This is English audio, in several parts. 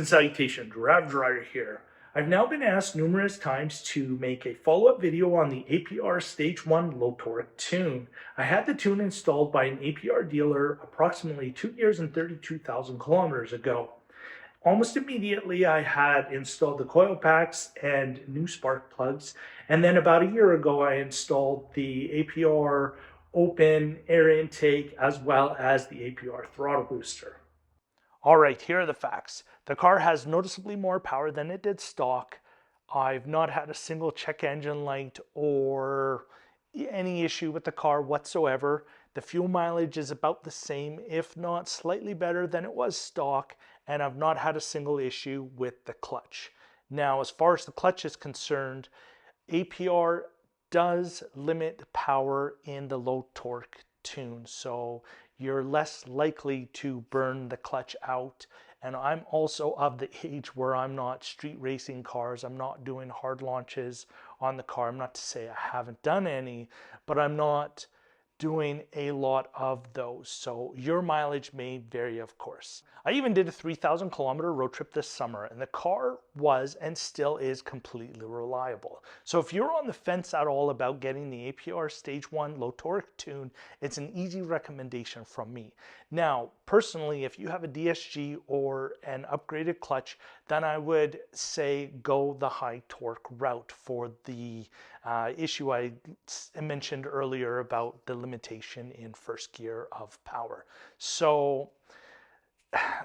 and salutations, Rav Dryer here. I've now been asked numerous times to make a follow-up video on the APR Stage 1 low torque tune. I had the tune installed by an APR dealer approximately 2 years and 32,000 kilometers ago. Almost immediately, I had installed the coil packs and new spark plugs, and then about a year ago, I installed the APR open air intake as well as the APR throttle booster. All right, here are the facts. The car has noticeably more power than it did stock. I've not had a single check engine light or any issue with the car whatsoever. The fuel mileage is about the same, if not slightly better than it was stock, and I've not had a single issue with the clutch. Now, as far as the clutch is concerned, APR does limit power in the low torque tune, so you're less likely to burn the clutch out. And I'm also of the age where I'm not street racing cars. I'm not doing hard launches on the car. I'm not to say I haven't done any, but I'm not doing a lot of those. So your mileage may vary, of course. I even did a 3,000 kilometer road trip this summer, and the car was and still is completely reliable. So if you're on the fence at all about getting the APR Stage 1 low torque tune, it's an easy recommendation from me. Now, personally, if you have a DSG or an upgraded clutch, then I would say go the high torque route for the issue I mentioned earlier about the limitation in first gear of power. So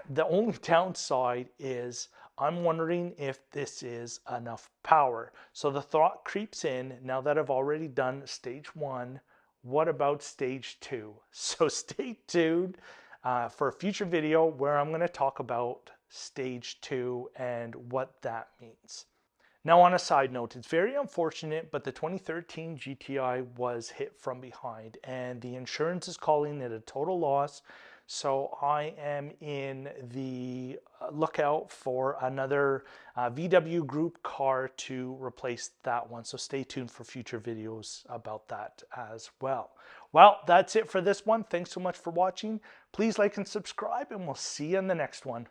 the only downside is I'm wondering if this is enough power. So the thought creeps in, now that I've already done stage 1, what about stage 2? So stay tuned for a future video where I'm going to talk about stage 2 and what that means. Now, on a side note, it's very unfortunate, but the 2013 GTI was hit from behind and the insurance is calling it a total loss. So I am in the lookout for another VW Group car to replace that one. So stay tuned for future videos about that as well. Well, that's it for this one. Thanks so much for watching. Please like and subscribe, and we'll see you in the next one.